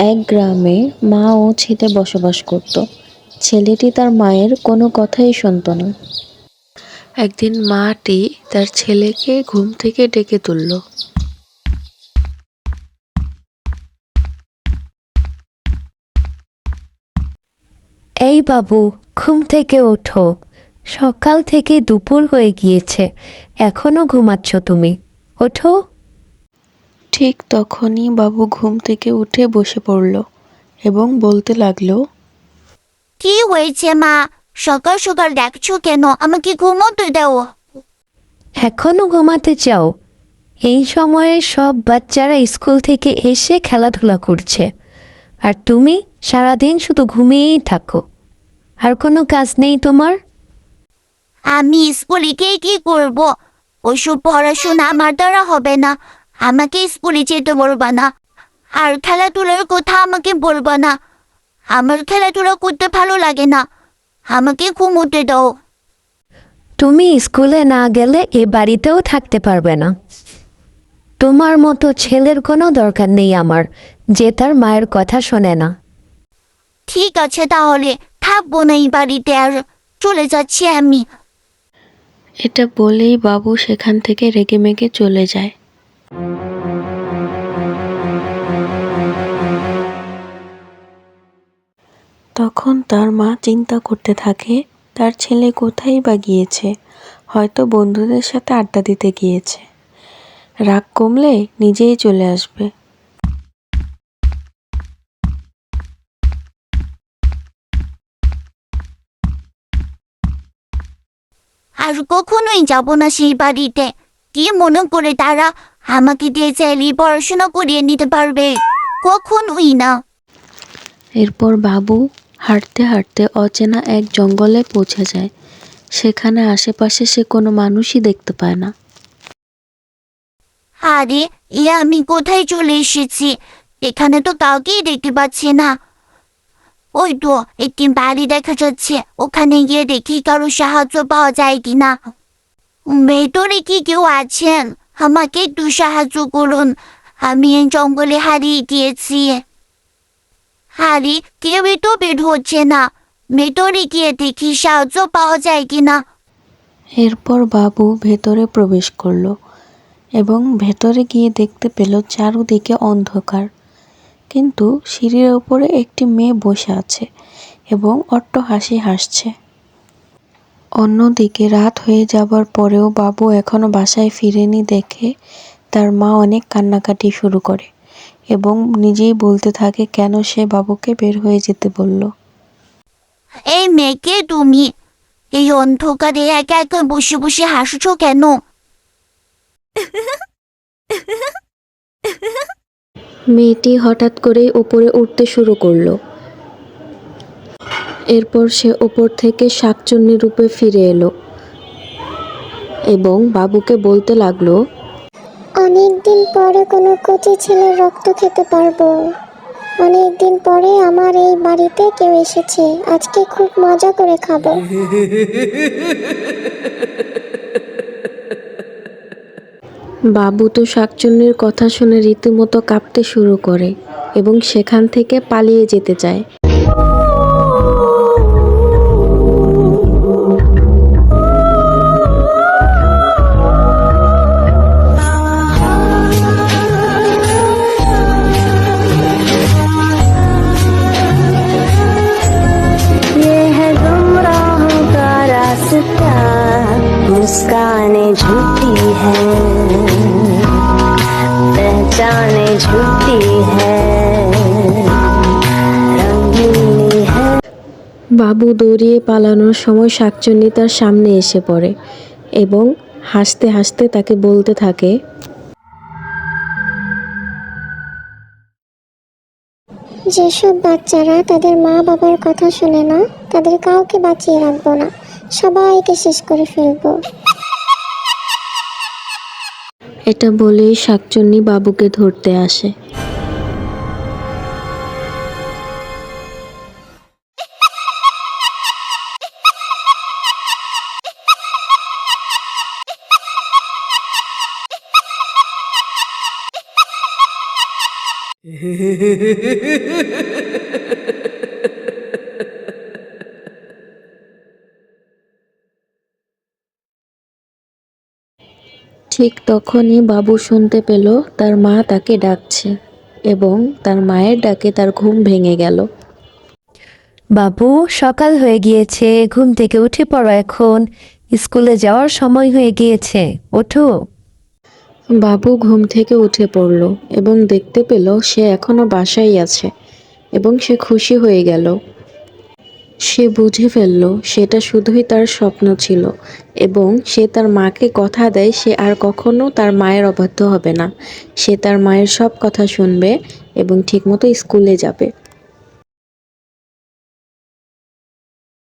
এক গ্রামে মা ও ছেলে বসবাস করত। ছেলেটি তার মায়ের কোনো কথাই শুনত না। একদিন মাটি তার ছেলেকে ঘুম থেকে ডেকে তুলল। এই বাবু, ঘুম থেকে ওঠো। সকাল থেকে দুপুর হয়ে গিয়েছে, এখনো ঘুমাচ্ছ তুমি? ওঠো। ঠিক তখনই বাবু ঘুম থেকে উঠে বসে পড়ল এবং বলতে লাগলো, কি হয়েছে মা? সকাল সকাল ডাকছো কেন? আমাকে ঘুমোতে দাও। এখনো ঘুমাতে চাও? এই সময়ে সব বাচ্চারা স্কুল থেকে এসে খেলাধুলা করছে, আর তুমি সারাদিন শুধু ঘুমিয়েই থাকো। আর কোনো কাজ নেই তোমার? আমি স্কুলে গিয়ে কি করব? ওইসব পড়াশোনা আমার দ্বারা হবে না। আমাকে স্কুলে যেতে বলবা না। আর খেলাধুলার কথা আমাকে বলবা না। আমার খেলাধুলা করতে ভালো লাগে না। আমাকে ঘুমোতে দাও। তুমি স্কুলে না গেলে এ বাড়িতেও থাকতে পারবে না। তোমার মতো ছেলের কোনো দরকার নেই আমার, যে তার মায়ের কথা শোনে না। ঠিক আছে, তাহলে থাকবো না এই বাড়িতে আর। চলে যাচ্ছি আমি। এটা বলেই বাবু সেখান থেকে রেগেমেগে চলে যায়। তখন তার মা চিন্তা করতে থাকে, তার ছেলে কোথায় বা গিয়েছে, হয়তো বন্ধুদের সাথে আড্ডা দিতে গিয়েছে। রাগ কমলে নিজেই চলে আসবে। আর কখনোই যাব না সেই বাড়িতে। কি মনে করে তারা আমাকে দিয়ে চাইলেই পড়াশোনা করিয়ে নিতে পারবে? কখনোই না। এরপর বাবু হাঁটতে হাঁটতে অচেনা এক জঙ্গলে পৌঁছে যায়। সেখানে আশেপাশে সে কোনো মানুষই দেখতে পায় না। আরে, আমি কোথায় চলে এসেছি? এখানে তো কাউকেই দেখতে পাচ্ছি না। ওই তো একটি বাড়ি দেখা যাচ্ছে, ওখানে গিয়ে দেখি কারো সাহায্য পাওয়া যায় কিনা। ভেতরে কি কেউ আছেন? আমাকে একটু সাহায্য করুন। আমি এই জঙ্গলে হারিয়ে গিয়েছি। আরে, কেউই তো বের হচ্ছে না। ভেতরে গিয়ে দেখি সাহায্য পাওয়া যায় কিনা। এরপর বাবু ভেতরে প্রবেশ করলো এবং ভেতরে গিয়ে দেখতে পেল চারদিকে অন্ধকার, কিন্তু সিঁড়ির ওপরে একটি মেয়ে বসে আছে এবং অট্টহাসি হাসছে। অন্যদিকে রাত হয়ে যাবার পরেও বাবু এখনো বাসায় ফিরেনি দেখে তার মা অনেক কান্নাকাটি শুরু করে এবং নিজেই বলতে থাকে কেন সে বাবুকে বের হয়ে যেতে বলল। এই মেয়েকে তুমি এই অন্ধকারে একা একা বসে বসে হাসছো কেন? মেয়েটি হঠাৎ করেই ওপরে উঠতে শুরু করলো। এরপর সে ওপর থেকে শাকচুন্নি রূপে ফিরে এলো এবং বাবুকে বলতে লাগলো, অনেকদিন পরে কোনো কচি ছেলের রক্ত খেতে পারবো। অনেকদিন পরে আমার এই বাড়িতে কেউ এসেছে, আজকে খুব মজা করে খাবো। বাবু তো শাকচুন্নির কথা শুনে রীতিমতো কাঁপতে শুরু করে এবং সেখান থেকে পালিয়ে যেতে চায়। मुस्काने झूठी है, पहचाने झूठी है, रंगीनी है। বাবু দৌড়িয়ে পালানোর সময় শাকচুন্নি তার সামনে এসে পড়ে এবং হাসতে হাসতে তাকে বলতে থাকে, যেসব বাচ্চারা তাদের মা বাবার কথা শোনে না, তাদের কাউকে বাঁচিয়ে রাখবো না, সবাইকে শেষ করে ফেলবো। এটা বলেই শাকচুন্নি বাবুকে ধরতে আসে। ঠিক তখনই বাবু শুনতে পেল তার মা তাকে ডাকছে এবং তার মায়ের ডাকে তার ঘুম ভেঙে গেল। বাবু, সকাল হয়ে গিয়েছে, ঘুম থেকে উঠে পড়ো এখন, স্কুলে যাওয়ার সময় হয়ে গিয়েছে, ওঠো। বাবু ঘুম থেকে উঠে পড়ল এবং দেখতে পেল সে এখনো বাসায় আছে এবং সে খুশি হয়ে গেল। সে বুঝে ফেলল সেটা শুধুই তার স্বপ্ন ছিল এবং সে তার মাকে কথা দেয় সে আর কখনো তার মায়ের অবাধ্য হবে না। সে তার মায়ের সব কথা শুনবে এবং ঠিকমতো স্কুলে যাবে।